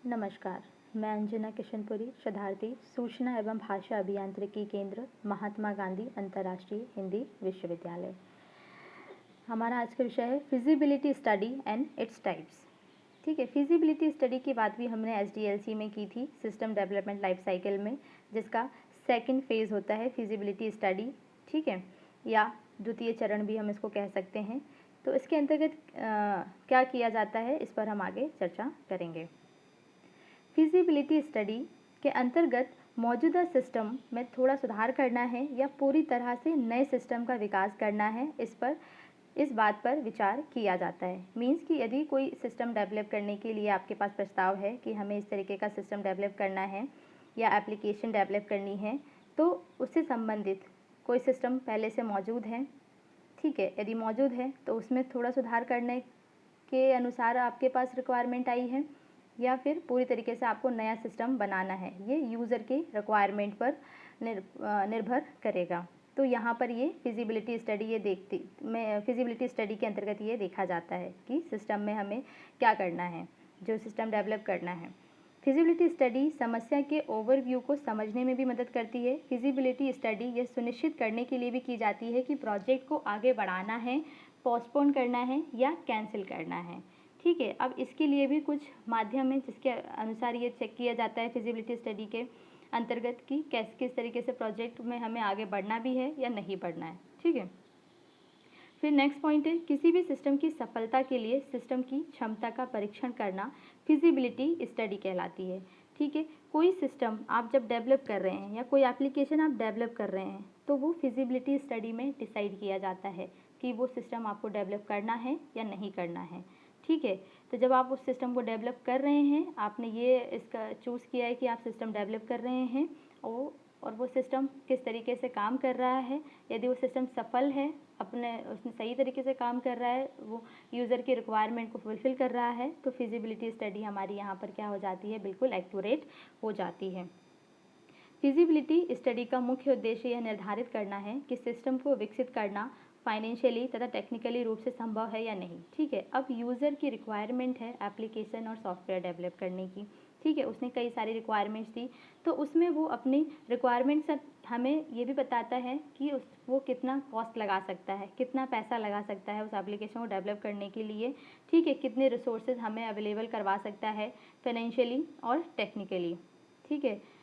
नमस्कार, मैं अंजना किशनपुरी, शतार्थी, सूचना एवं भाषा अभियांत्रिकी केंद्र, महात्मा गांधी अंतर्राष्ट्रीय हिंदी विश्वविद्यालय। हमारा आज का विषय है feasibility study and its types. ठीक है, फिजिबिलिटी स्टडी की बात भी हमने एसडीएलसी में की थी, सिस्टम डेवलपमेंट लाइफ साइकिल में, जिसका सेकंड फेज़ होता है फिजिबिलिटी स्टडी। ठीक है, या द्वितीय चरण भी हम इसको कह सकते हैं। तो इसके अंतर्गत क्या किया जाता है, इस पर हम आगे चर्चा करेंगे। फिजिबिलिटी स्टडी के अंतर्गत मौजूदा सिस्टम में थोड़ा सुधार करना है या पूरी तरह से नए सिस्टम का विकास करना है, इस बात पर विचार किया जाता है। मीन्स कि यदि कोई सिस्टम डेवलप करने के लिए आपके पास प्रस्ताव है कि हमें इस तरीके का सिस्टम डेवलप करना है या एप्लीकेशन डेवलप करनी है, तो उससे संबंधित कोई सिस्टम पहले से मौजूद है। ठीक है, यदि मौजूद है तो उसमें थोड़ा सुधार करने के अनुसार आपके पास रिक्वायरमेंट आई है, या फिर पूरी तरीके से आपको नया सिस्टम बनाना है। ये यूज़र की रिक्वायरमेंट पर निर्भर करेगा। तो यहाँ पर ये फिजिबिलिटी स्टडी के अंतर्गत ये देखा जाता है कि सिस्टम में हमें क्या करना है, जो सिस्टम डेवलप करना है। फिजिबिलिटी स्टडी समस्या के ओवरव्यू को समझने में भी मदद करती है। फिजिबिलिटी स्टडी ये सुनिश्चित करने के लिए भी की जाती है कि प्रोजेक्ट को आगे बढ़ाना है, पोस्टपोन करना है या कैंसिल करना है। ठीक है, अब इसके लिए भी कुछ माध्यम है जिसके अनुसार ये चेक किया जाता है फिजिबिलिटी स्टडी के अंतर्गत कि किस तरीके से प्रोजेक्ट में हमें आगे बढ़ना भी है या नहीं बढ़ना है। ठीक है, फिर नेक्स्ट पॉइंट है, किसी भी सिस्टम की सफलता के लिए सिस्टम की क्षमता का परीक्षण करना फिजिबिलिटी स्टडी कहलाती है। ठीक है, कोई सिस्टम आप जब डेवलप कर रहे हैं या कोई एप्लीकेशन आप डेवलप कर रहे हैं, तो वो फिजिबिलिटी स्टडी में डिसाइड किया जाता है कि वो सिस्टम आपको डेवलप करना है या नहीं करना है। ठीक है, तो जब आप उस सिस्टम को डेवलप कर रहे हैं, आपने ये इसका चूज़ किया है कि आप सिस्टम डेवलप कर रहे हैं, और वो सिस्टम किस तरीके से काम कर रहा है। यदि वो सिस्टम सफल है, उसने सही तरीके से काम कर रहा है, वो यूज़र की रिक्वायरमेंट को फुलफ़िल कर रहा है, तो फिजिबिलिटी स्टडी हमारी यहाँ पर क्या हो जाती है, बिल्कुल एक्यूरेट हो जाती है। फिजिबिलिटी स्टडी का मुख्य उद्देश्य यह निर्धारित करना है कि सिस्टम को विकसित करना फाइनेंशियली तथा टेक्निकली रूप से संभव है या नहीं। ठीक है, अब यूज़र की रिक्वायरमेंट है एप्लीकेशन और सॉफ्टवेयर डेवलप करने की। ठीक है, उसने कई सारी रिक्वायरमेंट्स दी, तो उसमें वो अपनी रिक्वायरमेंट्स हमें ये भी बताता है कि वो कितना कॉस्ट लगा सकता है, कितना पैसा लगा सकता है उस एप्लीकेशन को डेवलप करने के लिए। ठीक है, कितने रिसोर्सेज हमें अवेलेबल करवा सकता है फाइनेंशियली और टेक्निकली। ठीक है,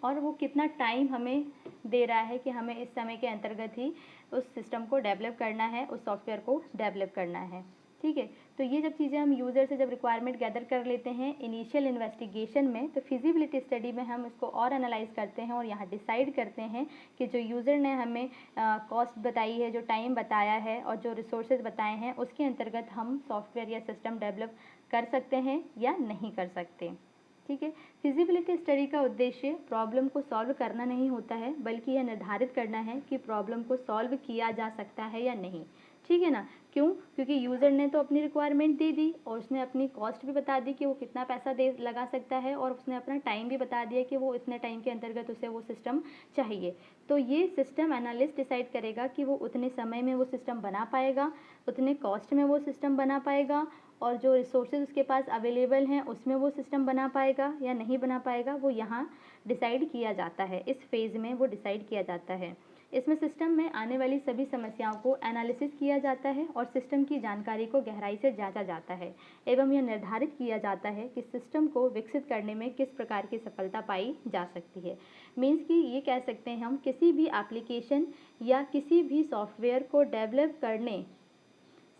और वो कितना टाइम हमें दे रहा है कि हमें इस समय के अंतर्गत ही उस सिस्टम को डेवलप करना है, उस सॉफ्टवेयर को डेवलप करना है। ठीक है, तो ये जब चीज़ें हम यूज़र से जब रिक्वायरमेंट गैदर कर लेते हैं इनिशियल इन्वेस्टिगेशन में, तो फिजिबिलिटी स्टडी में हम इसको और एनालाइज करते हैं और यहाँ डिसाइड करते हैं कि जो यूज़र ने हमें कॉस्ट बताई है, जो टाइम बताया है और जो रिसोर्सेज बताए हैं, उसके अंतर्गत हम सॉफ्टवेयर या सिस्टम डेवलप कर सकते हैं या नहीं कर सकते। ठीक है, फिजिबिलिटी स्टडी का उद्देश्य प्रॉब्लम को सॉल्व करना नहीं होता है, बल्कि यह निर्धारित करना है कि प्रॉब्लम को सॉल्व किया जा सकता है या नहीं। ठीक है ना, क्यों? क्योंकि यूज़र ने तो अपनी रिक्वायरमेंट दे दी और उसने अपनी कॉस्ट भी बता दी कि वो कितना पैसा लगा सकता है, और उसने अपना टाइम भी बता दिया कि वो इतने टाइम के अंतर्गत उसे वो सिस्टम चाहिए। तो ये सिस्टम एनालिस्ट डिसाइड करेगा कि वो उतने समय में वो सिस्टम बना पाएगा, उतने कॉस्ट में वो सिस्टम बना पाएगा, और जो रिसोर्सेज उसके पास अवेलेबल हैं उसमें वो सिस्टम बना पाएगा या नहीं बना पाएगा, वो यहाँ डिसाइड किया जाता है। इस फेज़ में वो डिसाइड किया जाता है। इसमें सिस्टम में आने वाली सभी समस्याओं को एनालिसिस किया जाता है और सिस्टम की जानकारी को गहराई से जांचा जाता है, एवं यह निर्धारित किया जाता है कि सिस्टम को विकसित करने में किस प्रकार की सफलता पाई जा सकती है। मीन्स कि ये कह सकते हैं हम, किसी भी एप्लीकेशन या किसी भी सॉफ्टवेयर को डेवलप करने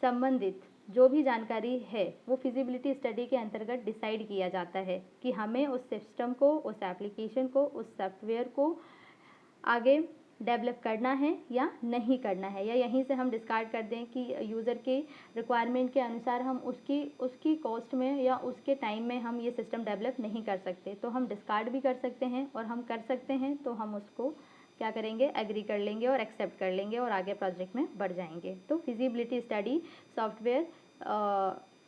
संबंधित जो भी जानकारी है, वो फिजिबिलिटी स्टडी के अंतर्गत डिसाइड किया जाता है कि हमें उस सिस्टम को, उस एप्लीकेशन को, उस सॉफ्टवेयर को आगे डेवलप करना है या नहीं करना है, या यहीं से हम डिस्कार्ड कर दें कि यूज़र के रिक्वायरमेंट के अनुसार हम उसकी कॉस्ट में या उसके टाइम में हम ये सिस्टम डेवलप नहीं कर सकते। तो हम डिस्कार्ड भी कर सकते हैं, और हम कर सकते हैं तो हम उसको क्या करेंगे, एग्री कर लेंगे और एक्सेप्ट कर लेंगे और आगे प्रोजेक्ट में बढ़ जाएंगे। तो feasibility study software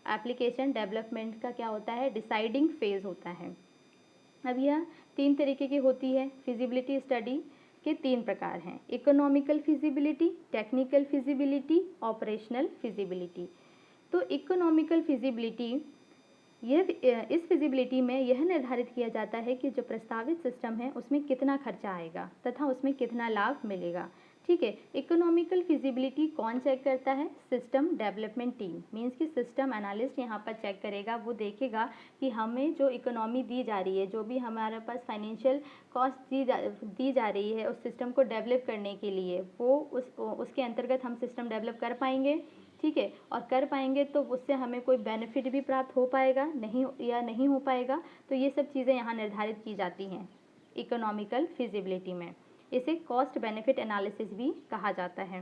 application development का क्या होता है, डिसाइडिंग फेज़ होता है। अब यह 3 तरीके की होती है। फिजिबिलिटी स्टडी के 3 प्रकार हैं: economical feasibility, technical feasibility, operational feasibility. तो इकोनॉमिकल फिजिबिलिटी इस फिजिबिलिटी में यह निर्धारित किया जाता है कि जो प्रस्तावित सिस्टम है उसमें कितना खर्चा आएगा तथा उसमें कितना लाभ मिलेगा। ठीक है, इकोनॉमिकल फिजिबिलिटी कौन चेक करता है? सिस्टम डेवलपमेंट टीम, मीन्स कि सिस्टम एनालिस्ट यहाँ पर चेक करेगा, वो देखेगा कि हमें जो इकोनॉमी दी जा रही है, जो भी हमारे पास फाइनेंशियल कॉस्ट दी जा रही है उस सिस्टम को डेवलप करने के लिए, वो उसके अंतर्गत हम सिस्टम डेवलप कर पाएंगे। ठीक है, और कर पाएंगे तो उससे हमें कोई बेनिफिट भी प्राप्त हो पाएगा नहीं हो पाएगा। तो ये सब चीज़ें यहाँ निर्धारित की जाती हैं इकोनॉमिकल फिजिबिलिटी में। इसे कॉस्ट बेनिफिट एनालिसिस भी कहा जाता है।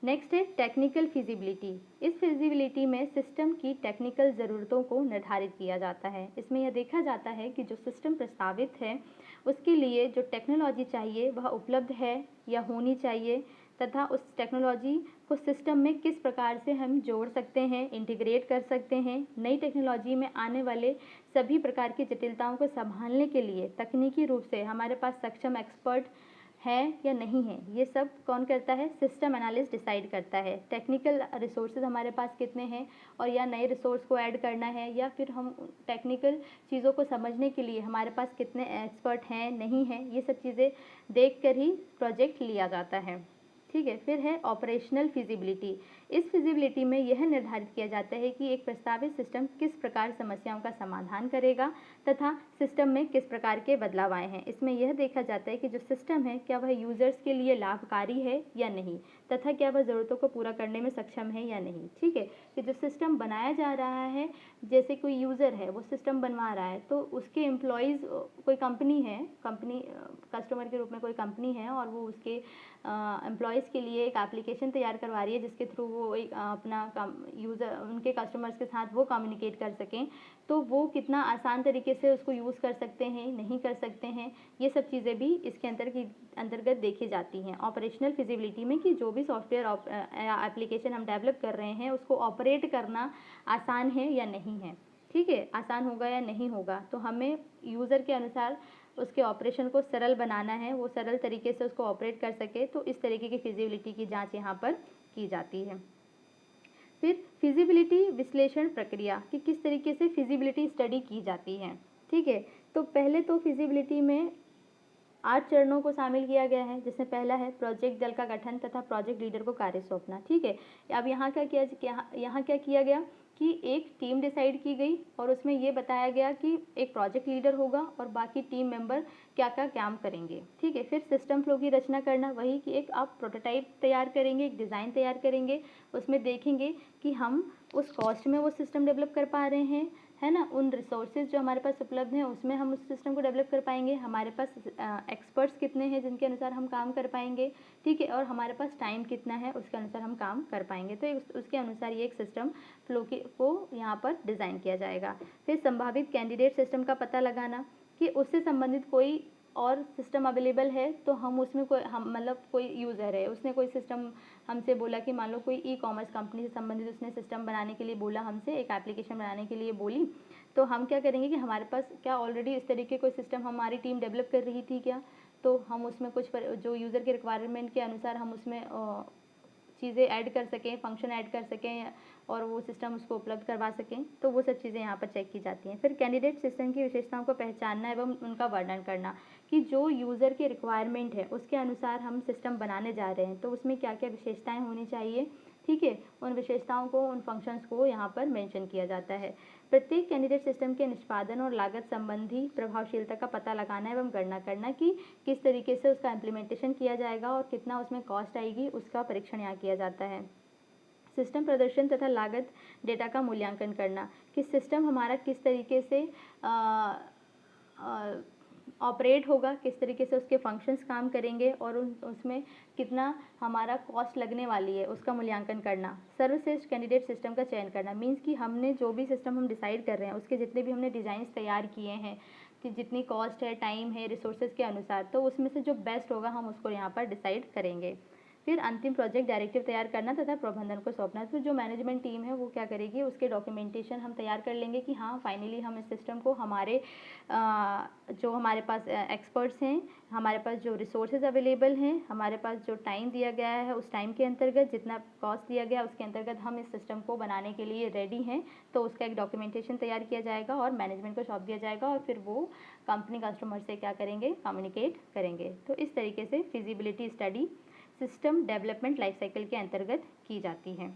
नेक्स्ट है टेक्निकल फिजिबिलिटी। इस फिजिबिलिटी में सिस्टम की टेक्निकल ज़रूरतों को निर्धारित किया जाता है। इसमें यह देखा जाता है कि जो सिस्टम प्रस्तावित है उसके लिए जो टेक्नोलॉजी चाहिए वह उपलब्ध है या होनी चाहिए, तथा उस टेक्नोलॉजी को सिस्टम में किस प्रकार से हम जोड़ सकते हैं, इंटीग्रेट कर सकते हैं। नई टेक्नोलॉजी में आने वाले सभी प्रकार की जटिलताओं को संभालने के लिए तकनीकी रूप से हमारे पास सक्षम एक्सपर्ट है या नहीं है, ये सब कौन करता है? सिस्टम एनालिस्ट डिसाइड करता है। टेक्निकल रिसोर्सेज हमारे पास कितने हैं और या नए रिसोर्स को ऐड करना है, या फिर हम टेक्निकल चीज़ों को समझने के लिए हमारे पास कितने एक्सपर्ट हैं नहीं हैं, ये सब चीज़ें देख कर ही प्रोजेक्ट लिया जाता है। ठीक है, फिर है ऑपरेशनल फिजिबिलिटी। इस फिजिबिलिटी में यह निर्धारित किया जाता है कि एक प्रस्तावित सिस्टम किस प्रकार समस्याओं का समाधान करेगा तथा सिस्टम में किस प्रकार के बदलाव आए हैं। इसमें यह देखा जाता है कि जो सिस्टम है क्या वह यूज़र्स के लिए लाभकारी है या नहीं, तथा क्या वह ज़रूरतों को पूरा करने में सक्षम है या नहीं। ठीक है, कि जो सिस्टम बनाया जा रहा है, जैसे कोई यूज़र है वो सिस्टम बनवा रहा है तो उसके एम्प्लॉयज़, कोई कंपनी है, कस्टमर के रूप में कोई कंपनी है और वो उसके एम्प्लॉयज़ के लिए एक एप्लीकेशन तैयार करवा रही है जिसके थ्रू वो एक अपना यूज़र उनके कस्टमर्स के साथ वो कम्युनिकेट कर सकें। तो वो कितना आसान तरीके से उसको यूज़ कर सकते हैं, नहीं कर सकते हैं, ये सब चीज़ें भी इसके अंतर्गत देखी जाती हैं ऑपरेशनल फिजिबिलिटी में, कि जो भी सॉफ्टवेयर एप्लीकेशन हम डेवलप कर रहे हैं उसको ऑपरेट करना आसान है या नहीं है। ठीक है, आसान होगा या नहीं होगा, तो हमें यूज़र के अनुसार उसके ऑपरेशन को सरल बनाना है, वो सरल तरीके से उसको ऑपरेट कर सके। तो इस तरीके की फिजिबिलिटी की जांच यहाँ पर की जाती है। फिर फिजिबिलिटी विश्लेषण प्रक्रिया, कि किस तरीके से फिजिबिलिटी स्टडी की जाती है। ठीक है, तो पहले तो फिजिबिलिटी में 8 चरणों को शामिल किया गया है, जिसमें पहला है प्रोजेक्ट दल का गठन तथा प्रोजेक्ट लीडर को कार्य सौंपना। ठीक है, अब यहाँ क्या किया गया कि एक टीम डिसाइड की गई और उसमें ये बताया गया कि एक प्रोजेक्ट लीडर होगा और बाकी टीम मेंबर क्या क्या काम करेंगे। ठीक है, फिर सिस्टम फ्लो की रचना करना, वही कि एक आप प्रोटोटाइप तैयार करेंगे, एक डिज़ाइन तैयार करेंगे, उसमें देखेंगे कि हम उस कॉस्ट में वो सिस्टम डेवलप कर पा रहे हैं, है ना, उन रिसोर्सेज जो हमारे पास उपलब्ध हैं उसमें हम उस सिस्टम को डेवलप कर पाएंगे, हमारे पास एक्सपर्ट्स कितने हैं जिनके अनुसार हम काम कर पाएंगे। ठीक है, और हमारे पास टाइम कितना है उसके अनुसार हम काम कर पाएंगे। तो उसके अनुसार ये एक सिस्टम फ्लो को यहाँ पर डिज़ाइन किया जाएगा। फिर संभावित कैंडिडेट सिस्टम का पता लगाना, कि उससे संबंधित कोई और सिस्टम अवेलेबल है, तो हम उसमें कोई यूज़र है, उसने कोई सिस्टम हमसे बोला कि मान लो कोई ई कॉमर्स कंपनी से संबंधित उसने सिस्टम बनाने के लिए बोला, हमसे एक एप्लीकेशन बनाने के लिए बोली, तो हम क्या करेंगे कि हमारे पास क्या ऑलरेडी इस तरीके कोई सिस्टम हमारी टीम डेवलप कर रही थी क्या, तो हम उसमें कुछ जो यूज़र के रिक्वायरमेंट के अनुसार हम उसमें चीज़ें ऐड कर सकें, फंक्शन ऐड कर सकें और वो सिस्टम उसको उपलब्ध करवा सकें। तो वो सब चीज़ें यहाँ पर चेक की जाती हैं। फिर कैंडिडेट सिस्टम की विशेषताओं को पहचानना एवं उनका वर्णन करना, कि जो यूज़र की रिक्वायरमेंट है उसके अनुसार हम सिस्टम बनाने जा रहे हैं तो उसमें क्या क्या विशेषताएँ होनी चाहिए। ठीक है, उन विशेषताओं को, उन फंक्शंस को यहाँ पर मेंशन किया जाता है। प्रत्येक कैंडिडेट सिस्टम के निष्पादन और लागत संबंधी प्रभावशीलता का पता लगाना एवं गणना करना, कि किस तरीके से उसका इम्प्लीमेंटेशन किया जाएगा और कितना उसमें कॉस्ट आएगी, उसका परीक्षण यहाँ किया जाता है। सिस्टम प्रदर्शन तथा लागत डेटा का मूल्यांकन करना, कि सिस्टम हमारा किस तरीके से ऑपरेट होगा, किस तरीके से उसके फंक्शंस काम करेंगे और उसमें कितना हमारा कॉस्ट लगने वाली है, उसका मूल्यांकन करना। सर्वश्रेष्ठ कैंडिडेट सिस्टम का चयन करना, मीन्स कि हमने जो भी सिस्टम हम डिसाइड कर रहे हैं उसके जितने भी हमने डिज़ाइंस तैयार किए हैं, कि जितनी कॉस्ट है, टाइम है, रिसोर्सेज के अनुसार, तो उसमें से जो बेस्ट होगा हम उसको यहाँ पर डिसाइड करेंगे। फिर अंतिम प्रोजेक्ट डायरेक्टिव तैयार करना तथा प्रबंधन को सौंपना। तो जो मैनेजमेंट टीम है वो क्या करेगी, उसके डॉक्यूमेंटेशन हम तैयार कर लेंगे कि हाँ फाइनली हम इस सिस्टम को जो हमारे पास एक्सपर्ट्स हैं, हमारे पास जो रिसोर्सेज अवेलेबल हैं, हमारे पास जो टाइम दिया गया है उस टाइम के अंतर्गत, जितना कॉस्ट दिया गया उसके अंतर्गत हम इस सिस्टम को बनाने के लिए रेडी हैं। तो उसका एक डॉक्यूमेंटेशन तैयार किया जाएगा और मैनेजमेंट को सौंप दिया जाएगा और फिर वो कंपनी कस्टमर से क्या करेंगे, कम्युनिकेट करेंगे। तो इस तरीके से feasibility study system development life cycle के अंतर्गत की जाती है।